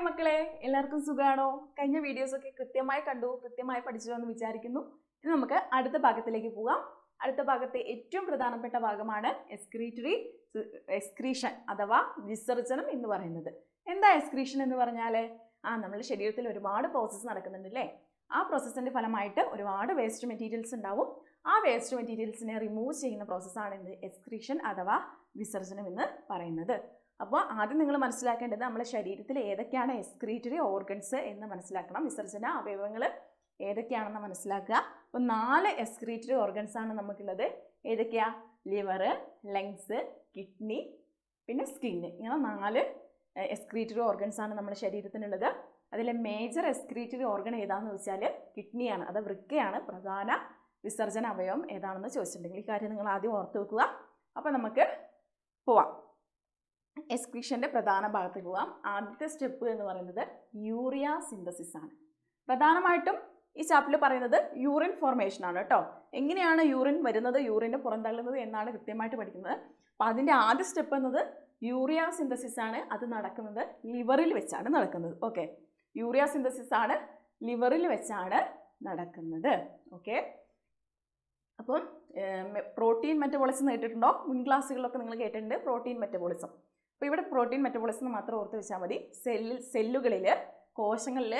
മക്കളെ, എല്ലാവർക്കും സുഖാണോ? കഴിഞ്ഞ വീഡിയോസൊക്കെ കൃത്യമായി കണ്ടു, കൃത്യമായി പഠിച്ചു എന്ന് വിചാരിക്കുന്നു. ഇനി നമുക്ക് അടുത്ത ഭാഗത്തിലേക്ക് പോകാം. അടുത്ത ഭാഗത്തെ ഏറ്റവും പ്രധാനപ്പെട്ട ഭാഗമാണ് എക്സ്ക്രീഷൻ അഥവാ വിസർജനം എന്ന് പറയുന്നത്. എന്താ എക്സ്ക്രീഷൻ എന്ന് പറഞ്ഞാൽ? നമ്മുടെ ശരീരത്തിൽ ഒരുപാട് പ്രോസസ്സ് നടക്കുന്നുണ്ട് അല്ലേ? ആ പ്രോസസ്സിൻ്റെ ഫലമായിട്ട് ഒരുപാട് വേസ്റ്റ് മെറ്റീരിയൽസ് ഉണ്ടാവും. ആ വേസ്റ്റ് മെറ്റീരിയൽസിനെ റിമൂവ് ചെയ്യുന്ന പ്രോസസ്സാണ് എന്ത്? എക്സ്ക്രീഷൻ അഥവാ വിസർജനം എന്ന് പറയുന്നത്. അപ്പോൾ ആദ്യം നിങ്ങൾ മനസ്സിലാക്കേണ്ടത് നമ്മുടെ ശരീരത്തിൽ ഏതൊക്കെയാണ് എക്സ്ക്രീറ്ററി ഓർഗൻസ് എന്ന് മനസ്സിലാക്കണം. വിസർജന അവയവങ്ങൾ ഏതൊക്കെയാണെന്ന് മനസ്സിലാക്കുക. അപ്പോൾ 4 എക്സ്ക്രീറ്ററി ഓർഗൻസ് ആണ് നമുക്കുള്ളത്. ഏതൊക്കെയാ? ലിവർ, ലങ്സ്, കിഡ്നി, പിന്നെ സ്കിന്ന്. ഇങ്ങനെ 4 എക്സ്ക്രീറ്ററി ഓർഗൻസ് ആണ് നമ്മുടെ ശരീരത്തിനുള്ളത്. അതിലെ മേജർ എക്സ്ക്രീറ്ററി ഓർഗൻ ഏതാണെന്ന് വെച്ചാൽ കിഡ്നിയാണ്. അത് വൃക്കയാണ്. പ്രധാന വിസർജന അവയവം ഏതാണെന്ന് ചോദിച്ചിട്ടുണ്ടെങ്കിൽ ഈ കാര്യം നിങ്ങൾ ആദ്യം ഓർത്ത് വെക്കുക. അപ്പോൾ നമുക്ക് പോവാം. എക്സ്ക്രീഷൻ്റെ പ്രധാന ഭാഗത്തേക്ക് പോകാം. ആദ്യത്തെ സ്റ്റെപ്പ് എന്ന് പറയുന്നത് യൂറിയ സിന്തസിസ് ആണ്. പ്രധാനമായിട്ടും ഈ ചാപ്റ്ററിൽ പറയുന്നത് യൂറിൻ ഫോർമേഷൻ ആണ് കേട്ടോ. എങ്ങനെയാണ് യൂറിൻ വരുന്നത്, യൂറിന് പുറന്തള്ളുന്നത് എന്നാണ് കൃത്യമായിട്ട് പഠിക്കുന്നത്. അപ്പോൾ അതിൻ്റെ ആദ്യ സ്റ്റെപ്പ് എന്നത് യൂറിയ സിന്തസിസ് ആണ്. അത് നടക്കുന്നത് ലിവറിൽ വെച്ചാണ് നടക്കുന്നത്. ഓക്കെ, യൂറിയ സിന്തസിസ് ആണ് ലിവറിൽ വെച്ചാണ് നടക്കുന്നത്. ഓക്കെ, അപ്പം പ്രോട്ടീൻ മെറ്റബോളിസം കേട്ടിട്ടുണ്ടോ? മുൻ ക്ലാസ്സുകളിലൊക്കെ നിങ്ങൾ കേട്ടിട്ടുണ്ട് പ്രോട്ടീൻ മെറ്റബോളിസം. അപ്പോൾ ഇവിടെ പ്രോട്ടീൻ മെറ്റബോളിസം മാത്രം ഓർത്ത് വെച്ചാൽ മതി. സെല്ലുകളിൽ കോശങ്ങളിൽ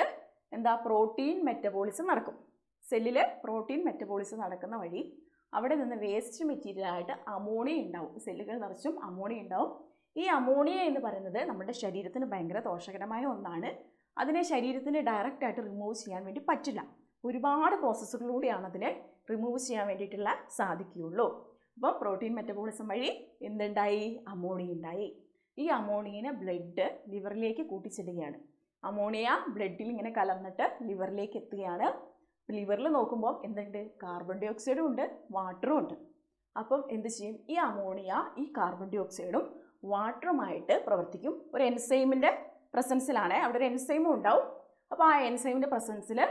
എന്താ പ്രോട്ടീൻ മെറ്റബോളിസം നടക്കും. സെല്ലിൽ പ്രോട്ടീൻ മെറ്റബോളിസം നടക്കുന്ന വഴി അവിടെ നിന്ന് വേസ്റ്റ് മെറ്റീരിയലായിട്ട് അമോണിയ ഉണ്ടാവും. സെല്ലുകൾ നിറച്ചും അമോണിയ ഉണ്ടാവും. ഈ അമോണിയ എന്ന് പറയുന്നത് നമ്മുടെ ശരീരത്തിന് ഭയങ്കര ദോഷകരമായ ഒന്നാണ്. അതിനെ ശരീരത്തിന് ഡയറക്റ്റായിട്ട് റിമൂവ് ചെയ്യാൻ വേണ്ടി പറ്റില്ല. ഒരുപാട് പ്രോസസ്സുകളിലൂടെയാണ് അതിനെ റിമൂവ് ചെയ്യാൻ വേണ്ടിയിട്ടുള്ള സാധിക്കുകയുള്ളൂ. അപ്പം പ്രോട്ടീൻ മെറ്റബോളിസം വഴി എന്തുണ്ടായി? അമോണിയ ഉണ്ടായി. ഈ അമോണിയനെ ബ്ലഡ് ലിവറിലേക്ക് കൂട്ടിച്ചെല്ലുകയാണ്. അമോണിയ ബ്ലഡിൽ ഇങ്ങനെ കലർന്നിട്ട് ലിവറിലേക്ക് എത്തുകയാണ്. ലിവറിൽ നോക്കുമ്പോൾ എന്തുണ്ട്? കാർബൺ ഡൈ ഓക്സൈഡും ഉണ്ട്, വാട്ടറും ഉണ്ട്. അപ്പം എന്ത് ചെയ്യും? ഈ അമോണിയ ഈ കാർബൺ ഡൈ ഓക്സൈഡും വാട്ടറുമായിട്ട് പ്രവർത്തിക്കും. ഒരു എൻസൈമിൻ്റെ പ്രസൻസിലാണ്. അവിടെ ഒരു എൻസൈമും ഉണ്ടാവും. അപ്പോൾ ആ എൻസൈമിൻ്റെ പ്രസൻസിൽ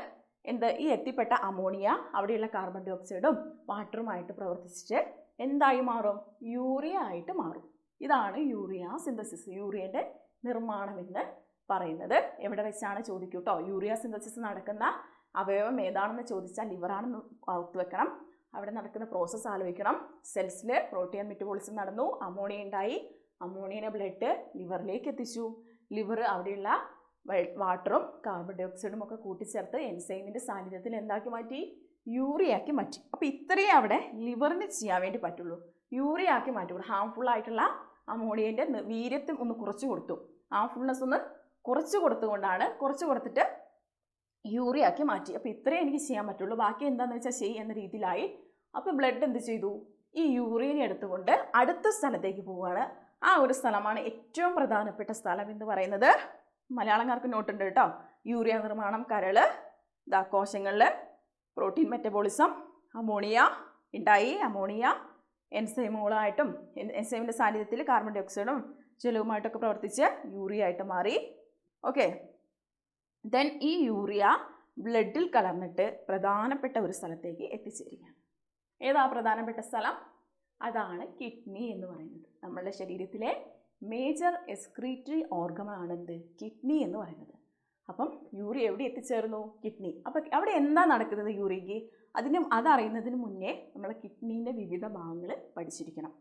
ഈ എത്തിപ്പെട്ട അമോണിയ അവിടെയുള്ള കാർബൺ ഡൈ ഓക്സൈഡും വാട്ടറുമായിട്ട് പ്രവർത്തിച്ചിട്ട് എന്തായി മാറും? യൂറിയ ആയിട്ട് മാറും. ഇതാണ് യൂറിയ സിന്തസിസ്, യൂറിയൻ്റെ നിർമ്മാണം എന്ന് പറയുന്നത്. എവിടെ വെച്ചാണ് ചോദിക്കും കേട്ടോ. യൂറിയ സിന്തസിസ് നടക്കുന്ന അവയവം ഏതാണെന്ന് ചോദിച്ചാൽ ലിവറാണെന്ന് ഓർത്ത് വെക്കണം. അവിടെ നടക്കുന്ന പ്രോസസ്സ് ആലോചിക്കണം. സെൽസിൽ പ്രോട്ടീൻ മെറ്റബോളിസം നടന്നു, അമോണിയ ഉണ്ടായി. അമോണിയനെ ബ്ലഡ് ലിവറിലേക്ക് എത്തിച്ചു. ലിവർ അവിടെയുള്ള വാട്ടറും കാർബൺ ഡൈ ഓക്സൈഡും ഒക്കെ കൂട്ടിച്ചേർത്ത് എൻസൈമിൻ്റെ സാന്നിധ്യത്തിൽ എന്താക്കി മാറ്റി? യൂറിയാക്കി മാറ്റി. അപ്പോൾ ഇത്രയേ അവിടെ ലിവറിന് ചെയ്യാൻ വേണ്ടി പറ്റുള്ളൂ. യൂറിയാക്കി മാറ്റുള്ളൂ. ഹാംഫുൾ ആയിട്ടുള്ള അമോണിയൻ്റെ വീര്യത്വം ഒന്ന് കുറച്ച് കൊടുത്തു. ഹാംഫുൾനെസ് ഒന്ന് കുറച്ച് കൊടുത്തിട്ട് യൂറിയാക്കി മാറ്റി. അപ്പോൾ ഇത്രയേ എനിക്ക് ചെയ്യാൻ പറ്റുള്ളൂ. ബാക്കി എന്താണെന്ന് വെച്ചാൽ ചെയ്യുന്ന രീതിയിലായി. അപ്പോൾ ബ്ലഡ് എന്ത് ചെയ്തു? ഈ യൂറിയനെ എടുത്തുകൊണ്ട് അടുത്ത സ്ഥലത്തേക്ക് പോവുകയാണ്. ആ ഒരു സ്ഥലമാണ് ഏറ്റവും പ്രധാനപ്പെട്ട സ്ഥലം എന്ന് പറയുന്നത്. മലയാളക്കാർക്ക് നോട്ടുണ്ട് കേട്ടോ. യൂറിയ നിർമ്മാണം കരൾ, കോശങ്ങളിൽ പ്രോട്ടീൻ മെറ്റബോളിസം, അമോണിയ ഉണ്ടായി. അമോണിയ എൻസൈമുകളായിട്ടും എൻസൈമിൻ്റെ സാന്നിധ്യത്തിൽ കാർബൺ ഡൈ ഓക്സൈഡും ജലവുമായിട്ടൊക്കെ പ്രവർത്തിച്ച് യൂറിയ ആയിട്ട് മാറി. ഓക്കെ, ദെൻ ഈ യൂറിയ ബ്ലഡിൽ കലർന്നിട്ട് പ്രധാനപ്പെട്ട ഒരു സ്ഥലത്തേക്ക് എത്തിച്ചേരുകയാണ്. ഏതാ പ്രധാനപ്പെട്ട സ്ഥലം? അതാണ് കിഡ്നി എന്ന് പറയുന്നത്. നമ്മളുടെ ശരീരത്തിലെ മേജർ എക്സ്ക്രീറ്ററി ഓർഗനാണെന്ത്? കിഡ്നി എന്ന് പറയുന്നത്. അപ്പം യൂറിയ എവിടെ എത്തിച്ചേർന്നു? കിഡ്നി. അപ്പം അവിടെ എന്താ നടക്കുന്നത് യൂറിയയ്ക്ക്? അതറിയുന്നതിന് മുന്നേ നമ്മൾ കിഡ്നീൻ്റെ വിവിധ ഭാഗങ്ങൾ പഠിച്ചിരിക്കണം.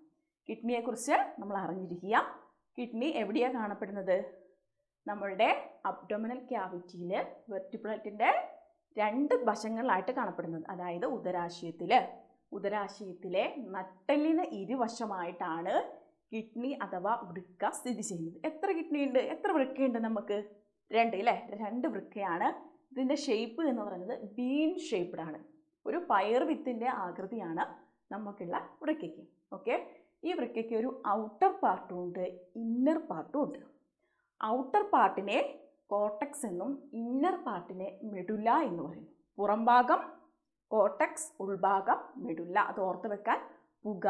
കിഡ്നിയെക്കുറിച്ച് നമ്മൾ അറിഞ്ഞിരിക്കുക. കിഡ്നി എവിടെയാണ് കാണപ്പെടുന്നത്? നമ്മളുടെ അബ്ഡോമിനൽ ക്യാവിറ്റിയിൽ വെർട്ടിബ്രേറ്റിൻ്റെ 2 വശങ്ങളിലായിട്ട് കാണപ്പെടുന്നത്. അതായത് ഉദരാശയത്തിലെ നട്ടെല്ലിന് ഇരുവശമായിട്ടാണ് കിഡ്നി അഥവാ വൃക്ക സ്ഥിതി ചെയ്യുന്നത്. എത്ര കിഡ്നി ഉണ്ട്? എത്ര വൃക്കയുണ്ട് നമുക്ക്? 2 അല്ലേ? 2 വൃക്കയാണ്. ഇതിൻ്റെ ഷേപ്പ് എന്ന് പറയുന്നത് ബീൻ ഷേപ്പ്ഡ് ആണ്. ഒരു പയർ വിത്തിൻ്റെ ആകൃതിയാണ് നമുക്കുള്ള വൃക്കയ്ക്ക്. ഓക്കെ, ഈ വൃക്കയ്ക്ക് ഒരു ഔട്ടർ പാർട്ടും ഉണ്ട്, ഇന്നർ പാർട്ടും ഉണ്ട്. ഔട്ടർ പാർട്ടിനെ കോർട്ടക്സ് എന്നും ഇന്നർ പാർട്ടിനെ മെഡുല എന്ന് പറയുന്നു. പുറം ഭാഗം കോർട്ടക്സ്, ഉൾഭാഗം മെഡുല. അത് ഓർത്ത് വെക്കാൻ പുക,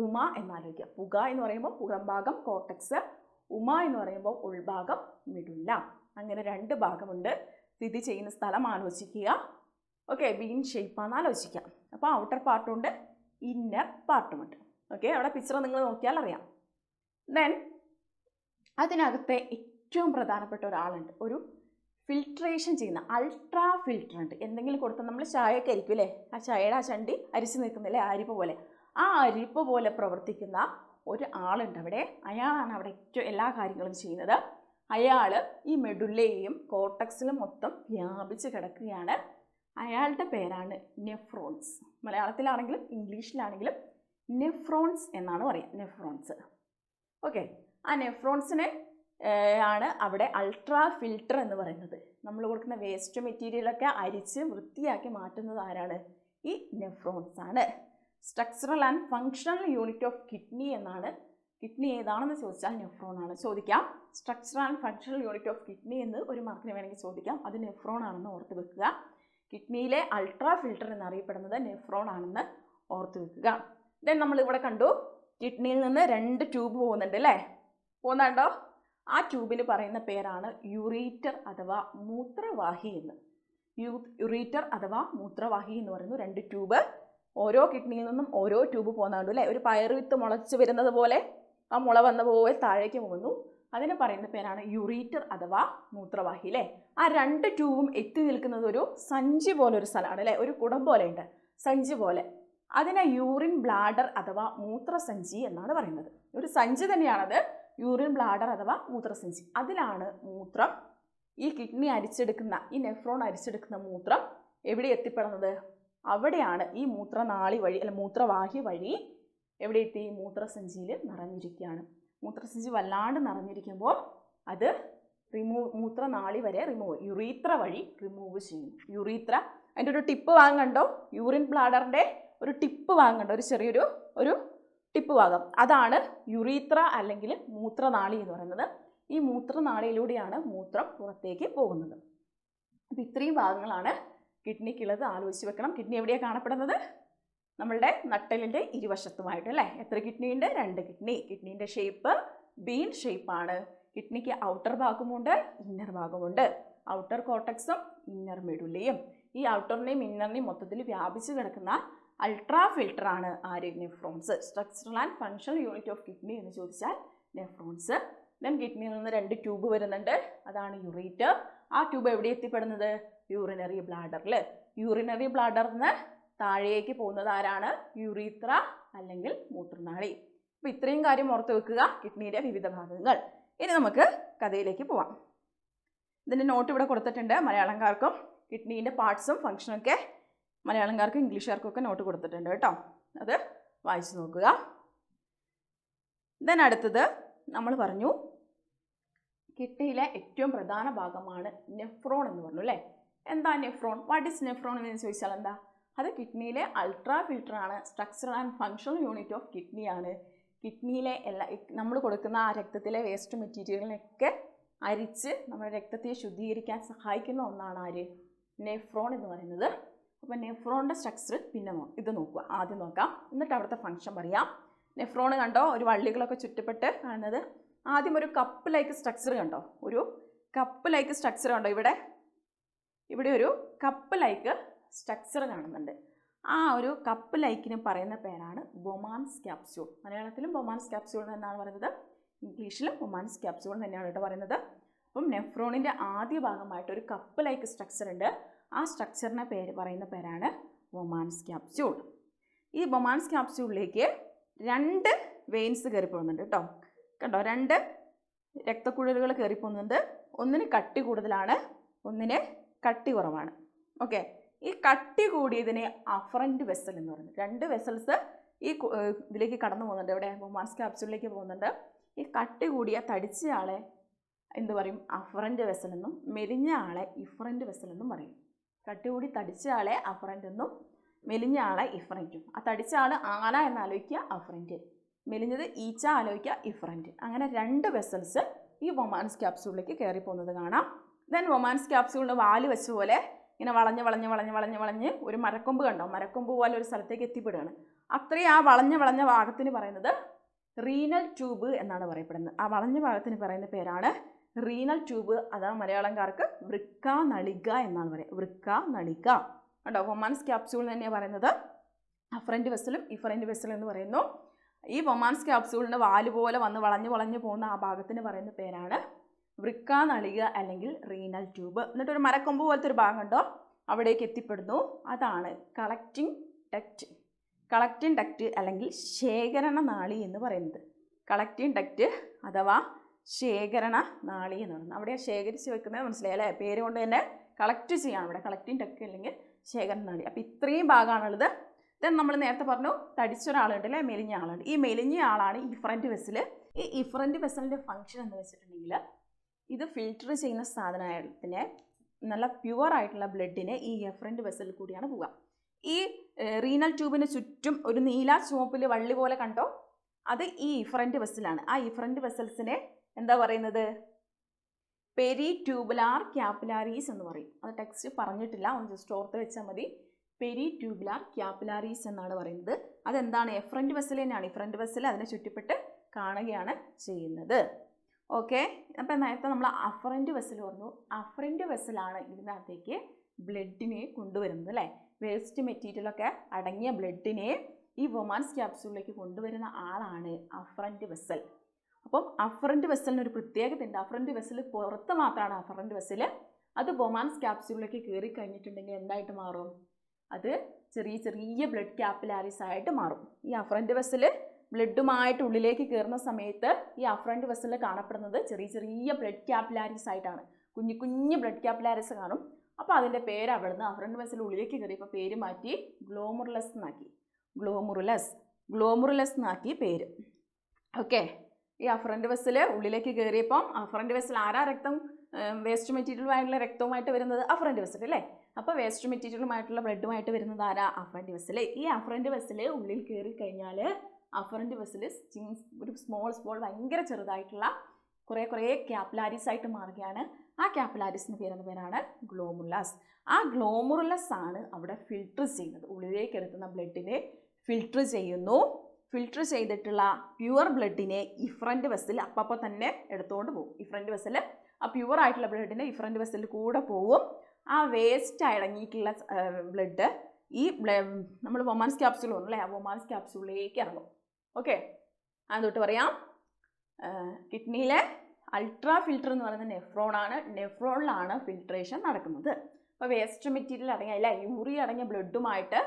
ഉമ എന്നാലോചിക്കുക. പുക എന്ന് പറയുമ്പോൾ പുറം ഭാഗം കോർട്ടക്സ്, ഉമ എന്ന് പറയുമ്പോൾ ഉൾഭാഗം മെഡുല. അങ്ങനെ 2 ഭാഗമുണ്ട്. സ്ഥിതി ചെയ്യുന്ന സ്ഥലം ആലോചിക്കുക. ഓക്കെ, ബീൻ ഷേപ്പാന്ന് ആലോചിക്കാം. അപ്പോൾ ഔട്ടർ പാർട്ടുമുണ്ട്, ഇന്നർ പാർട്ടുമുണ്ട്. ഓക്കെ, അവിടെ പിക്ചർ നിങ്ങൾ നോക്കിയാൽ അറിയാം. ദെൻ അതിനകത്തെ ഏറ്റവും പ്രധാനപ്പെട്ട ഒരാളുണ്ട്, ഒരു ഫിൽട്രേഷൻ ചെയ്യുന്ന അൾട്രാ ഫിൽട്രൻറ്റ്. എന്തെങ്കിലും കൊടുത്താൽ നമ്മൾ ചായയൊക്കെ ആയിരിക്കും അല്ലേ, ആ ചായയുടെ ആ ചണ്ടി അരിച്ച് നിൽക്കുന്നില്ലേ, അരിപ്പ പോലെ, ആ അരിപ്പ പോലെ പ്രവർത്തിക്കുന്ന ഒരു ആളുണ്ട് അവിടെ. അയാളാണ് അവിടെ ഏറ്റവും എല്ലാ കാര്യങ്ങളും ചെയ്യുന്നത്. അയാൾ ഈ മെഡുല്ലയെയും കോർട്ടക്സിലും മൊത്തം വ്യാപിച്ച് കിടക്കുകയാണ്. അയാളുടെ പേരാണ് നെഫ്രോൺസ്. മലയാളത്തിലാണെങ്കിലും ഇംഗ്ലീഷിലാണെങ്കിലും നെഫ്രോൺസ് എന്നാണ് പറയുക, നെഫ്രോൺസ്. ഓക്കെ, ആ നെഫ്രോൺസിനെ ആണ് അവിടെ അൾട്രാ ഫിൽട്ടർ എന്ന് പറയുന്നത്. നമ്മൾ കൊടുക്കുന്ന വേസ്റ്റ് മെറ്റീരിയലൊക്കെ അരിച്ച് വൃത്തിയാക്കി മാറ്റുന്നത് ആരാണ്? ഈ നെഫ്രോൺസ് ആണ്. Structural and functional unit of kidney എന്നാണ്. കിഡ്നി ഏതാണെന്ന് ചോദിച്ചാൽ നെഫ്രോൺ ആണ് ചോദിക്കാം. Structural and functional unit of kidney എന്ന് ഒരു മാർക്കിന് വേണമെങ്കിൽ ചോദിക്കാം. അത് നെഫ്രോൺ ആണെന്ന് ഓർത്ത് വെക്കുക. കിഡ്നിയിലെ അൾട്രാ ഫിൽട്ടർ എന്നറിയപ്പെടുന്നത് നെഫ്രോൺ ആണെന്ന് ഓർത്ത് വെക്കുക. ദെൻ നമ്മളിവിടെ കണ്ടു, കിഡ്നിയിൽ നിന്ന് 2 ട്യൂബ് പോകുന്നുണ്ട് അല്ലേ, പോകുന്നുണ്ടോ? ആ ട്യൂബിന് പറയുന്ന പേരാണ് യുറീറ്റർ അഥവാ മൂത്രവാഹി എന്ന്. യുറീറ്റർ അഥവാ മൂത്രവാഹി എന്ന് പറയുന്നു 2 ട്യൂബ്. ഓരോ കിഡ്നിയിൽ നിന്നും ഓരോ ട്യൂബ് പോകുന്നുണ്ട് അല്ലേ, ഒരു പയർ വിത്ത് മുളച്ച് വരുന്നത് പോലെ ആ മുള വന്ന പോലെ താഴേക്ക് പോകുന്നു. അതിന് പറയുന്ന പേരാണ് യുറീറ്റർ അഥവാ മൂത്രവാഹി അല്ലേ. ആ 2 ട്യൂബും എത്തി നിൽക്കുന്നത് ഒരു സഞ്ചി പോലെ ഒരു സ്ഥലമാണ് അല്ലേ, ഒരു കുടം പോലെ ഉണ്ട്, സഞ്ചി പോലെ. അതിനെ യൂറിൻ ബ്ലാഡർ അഥവാ മൂത്രസഞ്ചി എന്നാണ് പറയുന്നത്. ഒരു സഞ്ചി തന്നെയാണത്, യൂറിൻ ബ്ലാഡർ അഥവാ മൂത്രസഞ്ചി. അതിലാണ് മൂത്രം, ഈ കിഡ്നി അരിച്ചെടുക്കുന്ന, ഈ നെഫ്രോൺ അരിച്ചെടുക്കുന്ന മൂത്രം എവിടെ എത്തിപ്പെടുന്നത്? അവിടെയാണ്. ഈ മൂത്രനാളി വഴി അല്ല മൂത്രവാഹി വഴി എവിടെ എത്തി? മൂത്രസഞ്ചിയിൽ നിറഞ്ഞിരിക്കുകയാണ്. മൂത്രസഞ്ചി വല്ലാണ്ട് നിറഞ്ഞിരിക്കുമ്പോൾ അത് മൂത്രനാളി വരെ യുറീത്ര വഴി റിമൂവ് ചെയ്യും. യുറീത്ര, അതിൻ്റെ ഒരു ടിപ്പ് വാങ്ങണ്ടോ, യൂറിൻ ബ്ലാഡറിൻ്റെ ഒരു ടിപ്പ് വാങ്ങണ്ടോ, ഒരു ചെറിയൊരു ടിപ്പ് ഭാഗം, അതാണ് യുറീത്ര അല്ലെങ്കിൽ മൂത്രനാളി എന്ന് പറയുന്നത്. ഈ മൂത്രനാളിയിലൂടെയാണ് മൂത്രം പുറത്തേക്ക് പോകുന്നത്. അപ്പോൾ ഇത്രയും ഭാഗങ്ങളാണ് കിഡ്നിക്കുള്ളത്. ആലോചിച്ച് വെക്കണം. കിഡ്നി എവിടെയാണ് കാണപ്പെടുന്നത്? നമ്മളുടെ നട്ടലിൻ്റെ ഇരുവശത്തുമായിട്ട് അല്ലേ. എത്ര കിഡ്നി ഉണ്ട്? 2 കിഡ്നി. കിഡ്നീൻ്റെ ഷേപ്പ് ബീൻ ഷേപ്പാണ്. കിഡ്നിക്ക് ഔട്ടർ ഭാഗമുണ്ട്, ഇന്നർ ഭാഗമുണ്ട്. ഔട്ടർ കോർട്ടക്സും ഇന്നർ മെഡുല്ലയും. ഈ ഔട്ടറിനെയും ഇന്നറിനെയും മൊത്തത്തിൽ വ്യാപിച്ച് കിടക്കുന്ന അൾട്രാ ഫിൽട്ടറാണ് ആര്? Nephrons. Structural and functional unit of kidney എന്ന് ചോദിച്ചാൽ നെഫ്രോൺസ്. ദെൻ കിഡ്നിയിൽ നിന്ന് 2 ട്യൂബ് വരുന്നുണ്ട്, അതാണ് യുറീറ്റർ. ആ ട്യൂബ് എവിടെ എത്തിപ്പെടുന്നത്? യൂറിനറി ബ്ലാഡറിൽ. യൂറിനറി ബ്ലാഡറിൽ നിന്ന് താഴേക്ക് പോകുന്നത് ആരാണ്? യുറീത്ര അല്ലെങ്കിൽ മൂത്രനാളി. അപ്പോൾ ഇത്രയും കാര്യം ഓർത്ത് വെക്കുക, കിഡ്നിയുടെ വിവിധ ഭാഗങ്ങൾ. ഇനി നമുക്ക് കഥയിലേക്ക് പോവാം. ഇതിൻ്റെ നോട്ട് ഇവിടെ കൊടുത്തിട്ടുണ്ട്. മലയാളംകാർക്കും കിഡ്നീൻ്റെ പാർട്സും ഫങ്ഷനൊക്കെ മലയാളംകാർക്കും ഇംഗ്ലീഷുകാർക്കും ഒക്കെ നോട്ട് കൊടുത്തിട്ടുണ്ട് കേട്ടോ, അത് വായിച്ചു നോക്കുക. ദെൻ അടുത്തത് നമ്മൾ പറഞ്ഞു കിഡ്നിയിലെ ഏറ്റവും പ്രധാന ഭാഗമാണ് നെഫ്രോൺ എന്ന് പറഞ്ഞു അല്ലേ. എന്താ നെഫ്രോൺ? വാട്ട് ഈസ് നെഫ്രോൺ എന്ന് ചോദിച്ചാൽ എന്താ? അത് കിഡ്നിയിലെ അൾട്രാ ഫിൽട്ടറാണ്. Structural and functional unit of കിഡ്നിയാണ്. കിഡ്നിയിലെ നമ്മൾ കൊടുക്കുന്ന ആ രക്തത്തിലെ വേസ്റ്റ് മെറ്റീരിയലിനൊക്കെ അരിച്ച് നമ്മുടെ രക്തത്തെ ശുദ്ധീകരിക്കാൻ സഹായിക്കുന്ന ഒന്നാണ് ആര്? നെഫ്രോൺ എന്ന് പറയുന്നത്. അപ്പോൾ നെഫ്രോണിൻ്റെ സ്ട്രക്ചർ പിന്നെ ഇത് നോക്കുക, ആദ്യം നോക്കാം, എന്നിട്ട് അവിടുത്തെ ഫങ്ഷൻ പറയാം. നെഫ്രോൺ കണ്ടോ, ഒരു വള്ളികളൊക്കെ ചുറ്റപ്പെട്ട് കാണുന്നത്. ആദ്യം ഒരു കപ്പ് ലൈക്ക് സ്ട്രക്ചർ കണ്ടോ, ഒരു കപ്പ് ലൈക്ക് സ്ട്രക്ചർ കണ്ടോ, ഇവിടെ ഒരു കപ്പ് ലൈക്ക് സ്ട്രക്ചർ കാണുന്നുണ്ട്. ആ ഒരു കപ്പ് ലൈക്കിന് പറയുന്ന പേരാണ് ബൊമാൻസ് ക്യാപ്സ്യൂൾ. മലയാളത്തിലും ബൊമാൻസ് ക്യാപ്സ്യൂൾ എന്നാണ് പറയുന്നത്, ഇംഗ്ലീഷിലും ബൊമാൻസ് ക്യാപ്സ്യൂൾ തന്നെയാണ് കേട്ടോ പറയുന്നത്. അപ്പം നെഫ്രോണിൻ്റെ ആദ്യ ഭാഗമായിട്ട് ഒരു കപ്പ് ലൈക്ക് സ്ട്രക്ചർ ഉണ്ട്. ആ സ്ട്രക്ചറിനെ പറയുന്ന പേരാണ് ബൊമാൻസ് ക്യാപ്സ്യൂൾ. ഈ ബൊമാൻസ് ക്യാപ്സ്യൂളിലേക്ക് 2 വെയിൻസ് കയറി പോകുന്നുണ്ട് കേട്ടോ. കണ്ടോ, 2 രക്തക്കുഴലുകൾ കയറി പോകുന്നുണ്ട്. ഒന്നിന് കട്ടി കൂടുതലാണ്, ഒന്നിന് കട്ടി കുറവാണ്. ഓക്കെ, ഈ കട്ടി കൂടിയതിനെ അഫറൻറ്റ് വെസൽ എന്ന് പറയുന്നത്. 2 വെസൽസ് ഈ ഇതിലേക്ക് കടന്നു പോകുന്നുണ്ട്, ഇവിടെ ബൊമാൻസ് ക്യാപ്സ്യൂളിലേക്ക് പോകുന്നുണ്ട്. ഈ കട്ടി കൂടിയ തടിച്ച ആളെ എന്ത് പറയും? അഫറൻറ്റ് വെസൽ എന്നും, മെലിഞ്ഞ ആളെ ഇഫറൻറ്റ് വെസൽ എന്നും പറയും. കട്ടി കൂടി തടിച്ച ആളെ അഫറൻറ്റ് എന്നും, മെലിഞ്ഞ ആളെ ഇഫറൻറ്റും. ആ തടിച്ച ആൾ ആന എന്നാലോചിക്കുക, അഫറൻറ്റ്. മെലിഞ്ഞത് ഈച്ച ആലോചിക്കുക, ഇഫറൻറ്റ്. അങ്ങനെ 2 വെസൽസ് ഈ ബൊമാൻസ് ക്യാപ്സ്യൂളിലേക്ക് കയറി പോകുന്നത് കാണാം. ദെൻ ബൊമാൻസ് ക്യാപ്സ്യൂളിന് വാല് വെച്ച പോലെ ഇങ്ങനെ വളഞ്ഞ് ഒരു മരക്കൊമ്പ് കണ്ടോ, മരക്കൊമ്പ് പോലെ ഒരു സ്ഥലത്തേക്ക് എത്തിപ്പെടുകയാണ്. അത്രയും ആ വളഞ്ഞ ഭാഗത്തിന് പറയുന്നത് റീനൽ ട്യൂബ് എന്നാണ് പറയപ്പെടുന്നത്. ആ വളഞ്ഞ ഭാഗത്തിന് പറയുന്ന പേരാണ് റീനൽ ട്യൂബ്. അതാണ് മലയാളംകാർക്ക് വൃക്കാനളിക എന്നാണ് പറയുക, വൃക്കാനളിക. കണ്ടോ, ബൊമാൻസ് ക്യാപ്സ്യൂൾ തന്നെയാണ് പറയുന്നത്. അഫറൻറ്റ് വെസലും ഇഫറൻറ്റ് വെസലും എന്ന് പറയുന്നു. ഈ ബൊമാൻസ് ക്യാപ്സ്യൂളിൻ്റെ വാല് പോലെ വന്ന് വളഞ്ഞു പോകുന്ന ആ ഭാഗത്തിന് പറയുന്ന പേരാണ് വൃക്കാനളിക അല്ലെങ്കിൽ റീനൽ ട്യൂബ്. എന്നിട്ടൊരു മരക്കൊമ്പ് പോലത്തെ ഒരു ഭാഗം ഉണ്ടോ, അവിടേക്ക് എത്തിപ്പെടുന്നു. അതാണ് കളക്റ്റിംഗ് ഡക്റ്റ്. കളക്റ്റിംഗ് ഡക്റ്റ് അല്ലെങ്കിൽ ശേഖരണ നാളി എന്ന് പറയുന്നത്. കളക്റ്റിംഗ് ഡക്റ്റ് അഥവാ ശേഖരണ നാളി എന്ന് പറയുന്നത്. അവിടെ ശേഖരിച്ച് വെക്കുന്നത് മനസ്സിലായി അല്ലേ? പേര് കൊണ്ട് തന്നെ കളക്ട് ചെയ്യാണ് ഇവിടെ, കളക്റ്റിംഗ് ഡക്റ്റ് അല്ലെങ്കിൽ ശേഖരണ നാളി. അപ്പോൾ ഇത്രയും ഭാഗമാണുള്ളത്. ദെൻ നമ്മൾ നേരത്തെ പറഞ്ഞു തടിച്ചൊരാളുണ്ട് അല്ലേ, മെലിഞ്ഞ ആളുണ്ട്. ഈ മെലിഞ്ഞ ആളാണ് ഇഫറൻറ്റ് വെസൽ. ഈ ഇഫറൻറ്റ് വെസലിൻ്റെ ഫംഗ്ഷൻ എന്ന് വെച്ചിട്ടുണ്ടെങ്കിൽ ഇത് ഫിൽറ്റർ ചെയ്യുന്ന സാധനത്തിനെ, നല്ല പ്യുവർ ആയിട്ടുള്ള ബ്ലഡിനെ ഈ എഫറൻറ്റ് വെസലിൽ കൂടിയാണ് പോവുക. ഈ റീനൽ ട്യൂബിന് ചുറ്റും ഒരു നീല ചുവപ്പിൽ വള്ളി പോലെ കണ്ടോ, അത് ഈ ഇഫറൻറ്റ് വെസലാണ്. ആ ഇഫറൻറ്റ് വെസൽസിനെ എന്താ പറയുന്നത്? പെരി ട്യൂബുലാർ ക്യാപ്പിലാരീസ് എന്ന് പറയും. അത് ടെക്സ്റ്റ് പറഞ്ഞിട്ടില്ല, ഒന്ന് ജസ്റ്റ് ഓർത്ത് വെച്ചാൽ മതി. പെരി ട്യൂബുലാർ ക്യാപ്പിലാരീസ് എന്നാണ് പറയുന്നത്. അതെന്താണ്? എഫറൻറ്റ് വെസൽ തന്നെയാണ്. ഇഫറൻറ്റ് വെസൽ അതിനെ ചുറ്റിപ്പെട്ട് കാണുകയാണ് ചെയ്യുന്നത്. ഓക്കെ, അപ്പോൾ നേരത്തെ നമ്മൾ അഫറൻറ്റ് വെസൽ പറഞ്ഞു. അഫറൻറ്റ് വെസലാണ് ഇതിനകത്തേക്ക് ബ്ലഡിനെ കൊണ്ടുവരുന്നത് അല്ലേ? വേസ്റ്റ് മെറ്റീരിയലൊക്കെ അടങ്ങിയ ബ്ലഡിനെ ഈ വൊമാൻസ് ക്യാപ്സ്യൂളിലേക്ക് കൊണ്ടുവരുന്ന ആളാണ് അഫറൻറ്റ് വെസൽ. അപ്പം അഫറൻറ്റ് വെസലിന് ഒരു പ്രത്യേകത ഉണ്ട്. അഫറൻറ്റ് വെസൽ പുറത്ത് മാത്രമാണ് അഫറൻറ്റ് വെസൽ. അത് വൊമാൻസ് ക്യാപ്സ്യൂളിലേക്ക് കയറി കഴിഞ്ഞിട്ടുണ്ടെങ്കിൽ എന്തായിട്ട് മാറും? അത് ചെറിയ ചെറിയ ബ്ലഡ് ക്യാപ്പിലാരീസ് ആയിട്ട് മാറും. ഈ അഫറൻറ്റ് വെസൽ ബ്ലഡുമായിട്ട് ഉള്ളിലേക്ക് കയറുന്ന സമയത്ത് ഈ അഫറൻറ്റ് വെസലിൽ കാണപ്പെടുന്നത് ചെറിയ ചെറിയ ബ്ലഡ് ക്യാപ്പിലാരീസ് ആയിട്ടാണ്. കുഞ്ഞു കുഞ്ഞു ബ്ലഡ് ക്യാപ്പിലാരീസ് കാണും. അപ്പോൾ അതിൻ്റെ പേര് അവിടുന്ന് അഫറൻറ്റ് വെസൽ ഉള്ളിലേക്ക് കയറിയപ്പോൾ പേര് മാറ്റി ഗ്ലോമുറുലസ് എന്നാക്കി. ഗ്ലോമുറുലസ് എന്നാക്കി പേര്. ഓക്കെ, ഈ അഫറൻറ്റ് വെസൽ ഉള്ളിലേക്ക് കയറിയപ്പം അഫറൻറ്റ് വെസൽ ആരാ രക്തം വേസ്റ്റ് മെറ്റീരിയലുമായിട്ടുള്ള രക്തവുമായിട്ട് വരുന്നത്? അഫറൻറ്റ് വെസൽ അല്ലേ? അപ്പോൾ വേസ്റ്റ് മെറ്റീരിയലുമായിട്ടുള്ള ബ്ലഡുമായിട്ട് വരുന്നത് ആരാ? Afferent vessel. ഈ അഫറൻറ്റ് വെസൽ ഉള്ളിൽ കയറി കഴിഞ്ഞാൽ അഫറൻറ്റ് വെസൽ ഒരു സ്മോൾ ഭയങ്കര ചെറുതായിട്ടുള്ള കുറേ ക്യാപ്പിലാരീസ് ആയിട്ട് മാറുകയാണ്. ആ ക്യാപ്പിലാരീസിൻ്റെ പേരാണ് ഗ്ലോമുറുലസ്. ആ ഗ്ലോമുറുലസ് ആണ് അവിടെ ഫിൽട്ടർ ചെയ്യുന്നത്. ഉള്ളിലേക്ക് എത്തുന്ന ബ്ലഡിനെ ഫിൽട്ടർ ചെയ്യുന്നു. ഫിൽട്ടർ ചെയ്തിട്ടുള്ള പ്യുവർ ബ്ലഡിനെ ഇഫറൻറ്റ് വെസൽ അപ്പോൾ തന്നെ എടുത്തുകൊണ്ട് പോകും. ഇഫറൻറ്റ് വെസൽ ആ പ്യുവർ ആയിട്ടുള്ള ബ്ലഡിനെ ഇഫറൻറ്റ് വെസലിൽ കൂടെ പോവും. ആ വേസ്റ്റ് അടങ്ങിയിട്ടുള്ള ബ്ലഡ് ഈ നമ്മൾ വൊമാൻസ് ക്യാപ്സ്യൂൾ പറഞ്ഞല്ലേ, ആ വൊമാൻസ് ക്യാപ്സ്യൂളിലേക്ക് ഇറങ്ങും. ഓക്കെ, അതൊട്ട് പറയാം. കിഡ്നിയിലെ അൾട്രാ ഫിൽട്ടർ എന്ന് പറയുന്നത് നെഫ്രോണാണ്. നെഫ്രോണിലാണ് ഫിൽട്രേഷൻ നടക്കുന്നത്. അപ്പോൾ വേസ്റ്റ് മെറ്റീരിയൽ അടങ്ങിയ അല്ല യൂറിയ അടങ്ങിയ ബ്ലഡുമായിട്ട്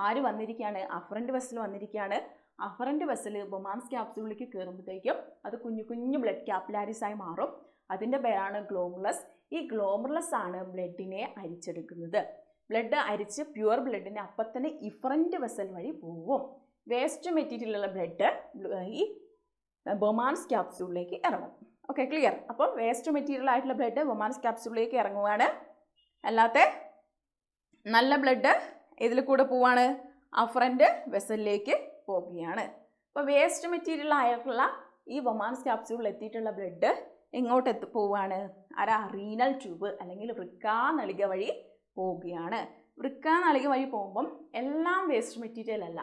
ആര് വന്നിരിക്കുകയാണ്? അഫറൻറ്റ് വെസൽ വന്നിരിക്കുകയാണ്. അഫറൻറ്റ് വെസൽ വൊമാൻസ് ക്യാപ്സ്യൂളിലേക്ക് കയറുമ്പോഴത്തേക്കും അത് കുഞ്ഞു കുഞ്ഞു ബ്ലഡ് ക്യാപ്പിലാരീസ് ആയി മാറും. അതിൻ്റെ പേരാണ് ഗ്ലോമുറുലസ്. ഈ ഗ്ലോമുറുലസ് ആണ് ബ്ലഡിനെ അരിച്ചെടുക്കുന്നത്. ബ്ലഡ് അരിച്ച് പ്യുവർ ബ്ലഡിനെ അപ്പം തന്നെ ഇഫറൻറ്റ് വെസൽ വഴി പോവും. വേസ്റ്റ് മെറ്റീരിയലുള്ള ബ്ലഡ് ഈ വൊമാൻസ് ക്യാപ്സ്യൂളിലേക്ക് ഇറങ്ങും. Okay, clear? അപ്പോൾ വേസ്റ്റ് മെറ്റീരിയൽ ആയിട്ടുള്ള ബ്ലഡ് വൊമാൻസ് ക്യാപ്സ്യൂളിലേക്ക് ഇറങ്ങുവാണ്. അല്ലാത്ത നല്ല ബ്ലഡ് ഇതിൽ കൂടെ പോവാണ്? അഫറൻറ്റ് വെസലിലേക്ക് പോവുകയാണ്. അപ്പോൾ വേസ്റ്റ് മെറ്റീരിയൽ ആയിട്ടുള്ള ഈ വൊമാൻസ് ക്യാപ്സ്യൂളിൽ എത്തിയിട്ടുള്ള ബ്ലഡ് എങ്ങോട്ട് പോവുകയാണ്? റീനൽ ട്യൂബ് അല്ലെങ്കിൽ വൃക്കാനളിക വഴി പോവുകയാണ്. വൃക്കാനളിക വഴി പോകുമ്പം എല്ലാം വേസ്റ്റ് മെറ്റീരിയൽ അല്ല,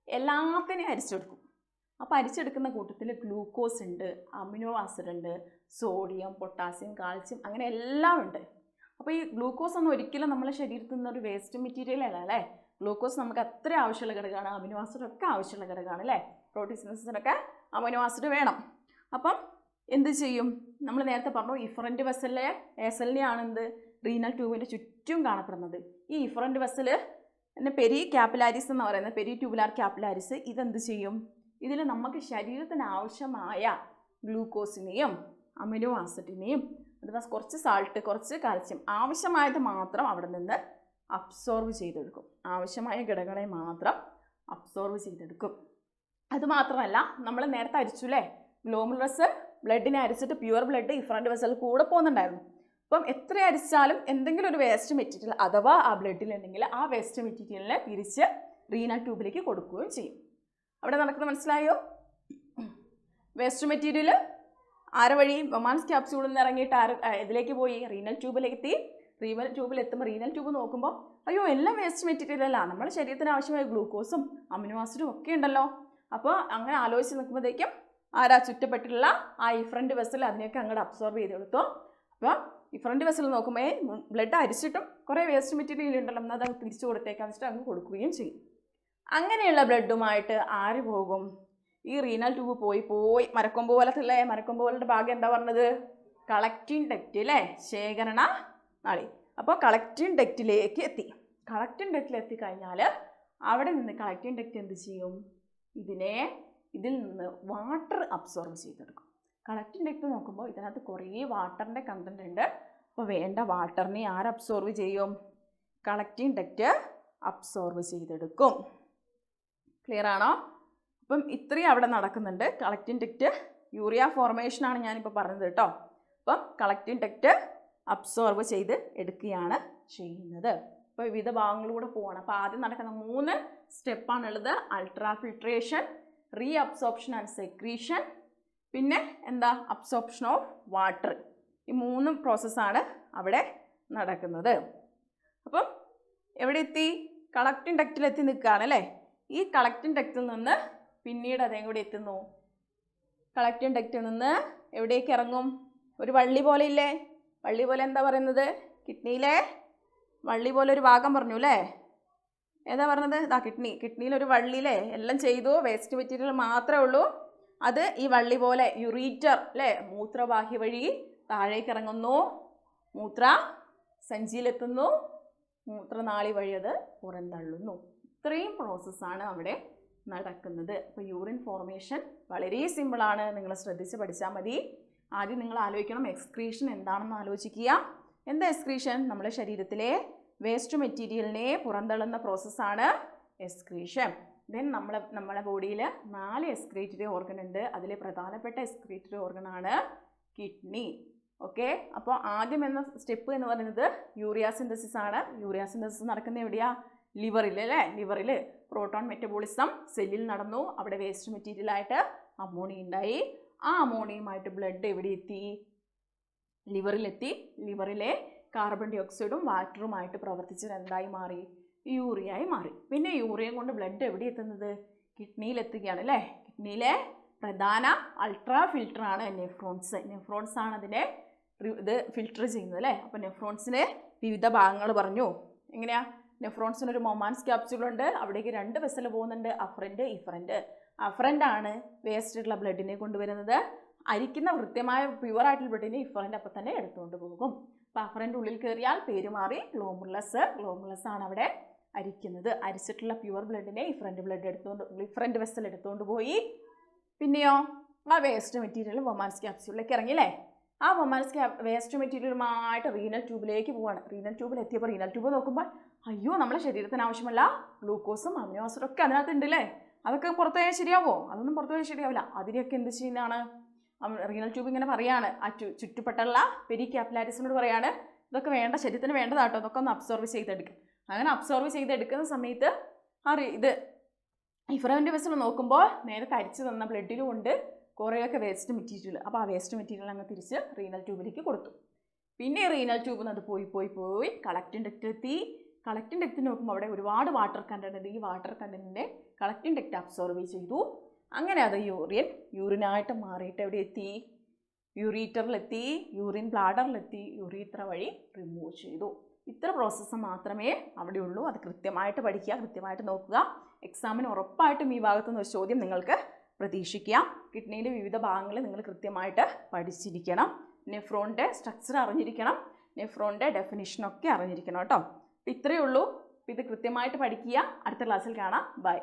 എല്ലാത്തിനെയും അരിച്ചെടുക്കും. അപ്പോൾ അരിച്ചെടുക്കുന്ന കൂട്ടത്തിൽ ഗ്ലൂക്കോസ് ഉണ്ട്, അമിനോ ആസിഡ് ഉണ്ട്, സോഡിയം, പൊട്ടാസ്യം, കാൽസ്യം, അങ്ങനെ എല്ലാം ഉണ്ട്. അപ്പോൾ ഈ ഗ്ലൂക്കോസ് ഒന്നും ഒരിക്കലും നമ്മുടെ ശരീരത്തിൽ നിന്നൊരു വേസ്റ്റ് മെറ്റീരിയൽ അല്ല അല്ലേ? ഗ്ലൂക്കോസ് നമുക്ക് അത്ര ആവശ്യമുള്ള ഘടകമാണ്. അമിനോ ആസിഡൊക്കെ ആവശ്യമുള്ള ഘടകമാണ് അല്ലേ? പ്രോട്ടീൻ സിന്തസിസിനൊക്കെ അമിനോ ആസിഡ് വേണം. അപ്പം എന്ത് ചെയ്യും? നമ്മൾ നേരത്തെ പറഞ്ഞു ഇഫറൻറ്റ് വെസലിനെയാണ് എന്ത് റീനൽ ട്യൂബിൻ്റെ ചുറ്റും കാണപ്പെടുന്നത്. ഈ ഇഫറൻറ്റ് വെസൽ പിന്നെ പെരി ക്യാപ്പിലാരിസ് എന്ന് പറയുന്നത്, പെരി ട്യൂബുലാർ ക്യാപ്പിലാരിസ്, ഇതെന്ത് ചെയ്യും? ഇതിൽ നമുക്ക് ശരീരത്തിന് ആവശ്യമായ ഗ്ലൂക്കോസിനെയും അമിനോ ആസിഡിനെയും അഥവാ കുറച്ച് സാൾട്ട്, കുറച്ച് കാൽസ്യം, ആവശ്യമായത് മാത്രം അവിടെ നിന്ന് അബ്സോർവ് ചെയ്തെടുക്കും. ആവശ്യമായ ഘടകങ്ങളെ മാത്രം അബ്സോർവ് ചെയ്തെടുക്കും. അതുമാത്രമല്ല, നമ്മൾ നേരത്തെ അരിച്ചുല്ലേ, ഗ്ലോമുറുലസ് ബ്ലഡിനെ അരിച്ചിട്ട് പ്യുവർ ബ്ലഡ് ഇഫറൻറ്റ് വെസൽ കൂടെ പോകുന്നുണ്ടായിരുന്നു. അപ്പം എത്ര അരിച്ചാലും എന്തെങ്കിലും ഒരു വേസ്റ്റ് മെറ്റീരിയൽ അഥവാ ആ ബ്ലഡിലുണ്ടെങ്കിൽ ആ വേസ്റ്റ് മെറ്റീരിയലിനെ തിരിച്ച് റീനൽ ട്യൂബിലേക്ക് കൊടുക്കുകയും ചെയ്യും. അവിടെ നടക്കുന്നത് മനസ്സിലായോ? വേസ്റ്റ് മെറ്റീരിയൽ ആരെ വഴി? വൊമാൻസ് ക്യാപ്സ്യൂളിൽ നിന്ന് ഇറങ്ങിയിട്ട് ഇതിലേക്ക് പോയി റീനൽ ട്യൂബിലേക്ക് എത്തി. റീനൽ ട്യൂബിൽ എത്തുമ്പോൾ റീനൽ ട്യൂബ് നോക്കുമ്പോൾ അയ്യോ എല്ലാം വേസ്റ്റ് മെറ്റീരിയൽ അല്ല, നമ്മുടെ ശരീരത്തിന് ആവശ്യമായ ഗ്ലൂക്കോസും അമിനോ ആസിഡും ഒക്കെ ഉണ്ടല്ലോ. അപ്പോൾ അങ്ങനെ ആലോചിച്ച് നിൽക്കുമ്പോഴത്തേക്കും ചുറ്റപ്പെട്ടുള്ള ആ ഇഫറൻറ്റ് വെസൽ അതിനെയൊക്കെ അങ്ങോട്ട് അബ്സോർബ് ചെയ്തെടുത്തു. അപ്പോൾ ഇഫറൻറ്റ് വെസൽ നോക്കുമ്പോൾ ബ്ലഡ് അരിച്ചിട്ടും കുറേ വേസ്റ്റ് മെറ്റീരിയൽ ഉണ്ടല്ലോ, എന്നാൽ അത് തിരിച്ചു കൊടുത്തേക്കാന്ന് വെച്ചിട്ട് അങ്ങ് കൊടുക്കുകയും ചെയ്യും. അങ്ങനെയുള്ള ബ്ലഡുമായിട്ട് ആര് പോകും? ഈ റീനൽ ട്യൂബ് പോയി മരക്കൊമ്പ് പോലത്തെ മരക്കൊമ്പ് പോലത്തെ ഭാഗം എന്താ പറഞ്ഞത്? കളക്റ്റിംഗ് ഡക്റ്റ് അല്ലേ, ശേഖരണ നാളി. അപ്പോൾ കളക്റ്റിംഗ് ഡക്റ്റിലേക്ക് എത്തി. കളക്റ്റിംഗ് ഡക്റ്റിൽ എത്തിക്കഴിഞ്ഞാൽ അവിടെ നിന്ന് കളക്റ്റിംഗ് ഡക്റ്റ് എന്ത് ചെയ്യും? ഇതിൽ നിന്ന് വാട്ടർ അബ്സോർബ് ചെയ്തെടുക്കും. കളക്റ്റിംഗ് ഡക്റ്റ് നോക്കുമ്പോൾ ഇതിനകത്ത് കുറേ വാട്ടറിൻ്റെ കണ്ടൻറ്റ് ഉണ്ട്. അപ്പോൾ വേണ്ട വാട്ടറിനെ അബ്സോർബ് ചെയ്യും? കളക്റ്റിംഗ് ഡക്റ്റ് അബ്സോർബ് ചെയ്തെടുക്കും. ക്ലിയർ ആണോ? അപ്പം ഇത്രയും അവിടെ നടക്കുന്നുണ്ട്. കളക്റ്റിംഗ് ഡക്റ്റ് യൂറിയ ഫോർമേഷനാണ് ഞാനിപ്പോൾ പറഞ്ഞത് കേട്ടോ. അപ്പം കളക്റ്റിംഗ് ഡക്റ്റ് അബ്സോർബ് ചെയ്ത് എടുക്കുകയാണ് ചെയ്യുന്നത്. അപ്പോൾ വിവിധ ഭാഗങ്ങളിലൂടെ പോവാണ്. അപ്പോൾ ആദ്യം നടക്കുന്ന 3 സ്റ്റെപ്പാണുള്ളത്. Ultra filtration, re absorption and secretion, പിന്നെ എന്താ അബ്സോർപ്ഷൻ ഓഫ് വാട്ടർ. ഈ 3 പ്രോസസ്സാണ് അവിടെ നടക്കുന്നത്. അപ്പം എവിടെ എത്തി? കളക്റ്റിംഗ് ഡക്റ്റിൽ എത്തി നിൽക്കുകയാണ് അല്ലേ. ഈ കളക്റ്റിംഗ് ഡക്റ്റിൽ നിന്ന് പിന്നീട് അതേ കൂടി എത്തുന്നു. കളക്റ്റിംഗ് ഡക്റ്റിൽ നിന്ന് എവിടേക്ക് ഇറങ്ങും? ഒരു വള്ളി പോലെ ഇല്ലേ? വള്ളി പോലെ എന്താ പറയുന്നത്? കിഡ്നിയിലെ വള്ളി പോലെ ഒരു ഭാഗം പറഞ്ഞു അല്ലേ. ഏതാ പറഞ്ഞത്? ഇതാ കിഡ്നിയിലൊരു വള്ളിയിലെ എല്ലാം ചെയ്തു, വേസ്റ്റ് മെറ്റീരിയൽ മാത്രമേ ഉള്ളൂ. അത് ഈ വള്ളി പോലെ യുറീറ്റർ അല്ലേ, മൂത്രവാഹി വഴി താഴേക്ക് ഇറങ്ങുന്നു, മൂത്ര സഞ്ചിയിലെത്തുന്നു, മൂത്രനാളി വഴി അത് പുറന്തള്ളുന്നു. ഇത്രയും പ്രോസസ്സാണ് അവിടെ നടക്കുന്നത്. അപ്പോൾ യൂറിൻ ഫോർമേഷൻ വളരെ സിമ്പിളാണ്. നിങ്ങൾ ശ്രദ്ധിച്ച് പഠിച്ചാൽ മതി. ആദ്യം നിങ്ങൾ ആലോചിക്കണം എക്സ്ക്രീഷൻ എന്താണെന്ന് ആലോചിക്കുക. എന്താ എക്സ്ക്രീഷൻ? നമ്മുടെ ശരീരത്തിലെ വേസ്റ്റ് മെറ്റീരിയലിനെ പുറന്തള്ളുന്ന പ്രോസസ്സാണ് എക്സ്ക്രീഷൻ. ദെൻ നമ്മുടെ ബോഡിയിൽ 4 എക്സ്ക്രീറ്ററി ഓർഗൻ ഉണ്ട്. അതിലെ പ്രധാനപ്പെട്ട എക്സ്ക്രീറ്ററി ഓർഗനാണ് കിഡ്നി. ഓക്കെ, അപ്പോൾ ആദ്യം എന്ന സ്റ്റെപ്പ് എന്ന് പറയുന്നത് യൂറിയ സിന്തസിസ് ആണ്. യൂറിയ സിന്തസിസ് നടക്കുന്ന എവിടെയാ? ലിവറിൽ അല്ലേ. ലിവറിൽ പ്രോട്ടോൺ മെറ്റബോളിസം സെല്ലിൽ നടന്നു. അവിടെ വേസ്റ്റ് മെറ്റീരിയലായിട്ട് അമോണിയ ഉണ്ടായി. ആ അമോണിയയുമായിട്ട് ബ്ലഡ് എവിടെ എത്തി? ലിവറിലെത്തി. ലിവറിലെ കാർബൺ ഡൈ ഓക്സൈഡും വാട്ടറുമായിട്ട് പ്രവർത്തിച്ചത് എന്തായി മാറി? യൂറിയായി മാറി. പിന്നെ യൂറിയ കൊണ്ട് ബ്ലഡ് എവിടെ എത്തുന്നത്? കിഡ്നിയിലെത്തുകയാണ് അല്ലേ. കിഡ്നിയിലെ പ്രധാന അൾട്രാ ഫിൽറ്ററാണ് നെഫ്രോൺസ്. നെഫ്രോൺസ് ആണ് അതിനെ ഫിൽറ്റർ ചെയ്യുന്നത് അല്ലേ. അപ്പോൾ നെഫ്രോൺസിന് വിവിധ ഭാഗങ്ങൾ പറഞ്ഞു. എങ്ങനെയാ? നെഫ്രോൺസിനൊരു മൊമാൻസ് ക്യാപ്സ്യൂളുണ്ട്. അവിടേക്ക് 2 വെസൽ പോകുന്നുണ്ട്, അഫറൻറ്റ് ഇഫറൻറ്റ്. അഫറൻ്റ് ആണ് വേസ്റ്റുള്ള ബ്ലഡിനെ കൊണ്ടുവരുന്നത്. അരിക്കുന്ന കൃത്യമായ പ്യുവറായിട്ടുള്ള ബ്ലഡിനെ ഇഫറൻ്റ് അപ്പം തന്നെ എടുത്തുകൊണ്ട് പോകും. അപ്പോൾ അഫറൻ്റ് ഉള്ളിൽ കയറിയാൽ പേര് മാറി ഗ്ലോമുലസ് ആണ് അവിടെ അരിക്കുന്നത്. അരിച്ചിട്ടുള്ള പ്യുവർ ബ്ലഡിനെ ഇഫറൻ്റ് വെസൽ എടുത്തുകൊണ്ട് പോയി. പിന്നെയോ ആ വേസ്റ്റ് മെറ്റീരിയൽ വൊമാൻസ് ക്യാപ്സ്യൂളിലേക്ക് ഇറങ്ങിയില്ലേ. ആ വൊമാൻസ് വേസ്റ്റ് മെറ്റീരിയലുമായിട്ട് റീനൽ ട്യൂബിലേക്ക് പോവാണ്. റീനൽ ട്യൂബിൽ എത്തിയപ്പോൾ റീനൽ ട്യൂബ് നോക്കുമ്പോൾ അയ്യോ, നമ്മുടെ ശരീരത്തിന് ആവശ്യമുള്ള ഗ്ലൂക്കോസും അമിനോ ആസിഡും ഒക്കെ അതിനകത്ത് ഉണ്ടല്ലേ. അതൊക്കെ പുറത്തുപോയാൽ ശരിയാവോ? അതൊന്നും പുറത്തുപോയാൽ ശരിയാവില്ല. അതിനെയൊക്കെ എന്ത് ചെയ്യുന്നതാണ്? റീനൽ ട്യൂബ് ഇങ്ങനെ പറയാണ്, ആ ചുറ്റുപെട്ടുള്ള പെരി ക്യാപിലാരിസിനോട് പറയാണ്, ഇതൊക്കെ വേണ്ട, ശരീരത്തിന് വേണ്ടതാട്ടോ, ഇതൊക്കെ ഒന്ന് അബ്സോർവ് ചെയ്തെടുക്കും. അങ്ങനെ അബ്സോർവ് ചെയ്തെടുക്കുന്ന സമയത്ത് ഇത് ഇഫറൻ്റ് വെസൽ നോക്കുമ്പോൾ നേരത്തെ അരിച്ചു തന്ന ബ്ലഡിലും ഉണ്ട് കുറേയൊക്കെ വേസ്റ്റ് മെറ്റീരിയൽ. അപ്പോൾ ആ വേസ്റ്റ് മെറ്റീരിയൽ അങ്ങ് തിരിച്ച് റീനൽ ട്യൂബിലേക്ക് കൊടുത്തു. പിന്നെ റീനൽ ട്യൂബിൽ നിന്ന് അത് പോയി കളക്റ്റിംഗ് ഡക്റ്റിലെത്തി. കളക്റ്റിംഗ് ഡക്റ്റ് നോക്കുമ്പോൾ അവിടെ ഒരുപാട് വാട്ടർ കണ്ടന്റ് ഉണ്ട്. ഈ വാട്ടർ കണ്ടന്റിനെ കളക്റ്റിംഗ് ഡക്റ്റ് അബ്സോർവ് ചെയ്തു. അങ്ങനെ അത് യൂറിനായിട്ട് മാറിയിട്ട് എവിടെ എത്തി? യൂറീറ്ററിലെത്തി, യൂറിൻ ബ്ലാഡറിലെത്തി, യൂറീത്ര വഴി റിമൂവ് ചെയ്തു. ഇത്ര പ്രോസസ്സ് മാത്രമേ അവിടെ ഉള്ളൂ. അത് കൃത്യമായിട്ട് പഠിക്കുക, കൃത്യമായിട്ട് നോക്കുക. എക്സാമിന് ഉറപ്പായിട്ടും ഈ ഭാഗത്തുനിന്ന് ഒരു ചോദ്യം നിങ്ങൾക്ക് പ്രതീക്ഷിക്കാം. കിഡ്നിയുടെ വിവിധ ഭാഗങ്ങൾ നിങ്ങൾ കൃത്യമായിട്ട് പഠിച്ചിരിക്കണം. നെഫ്രോണിൻ്റെ സ്ട്രക്ചർ അറിഞ്ഞിരിക്കണം, നെഫ്രോണിൻ്റെ ഡെഫിനിഷനൊക്കെ അറിഞ്ഞിരിക്കണം കേട്ടോ. അപ്പോൾ ഇത്രയേ ഉള്ളൂ. ഇത് കൃത്യമായിട്ട് പഠിക്കുക. അടുത്ത ക്ലാസ്സിൽ കാണാം. ബൈ.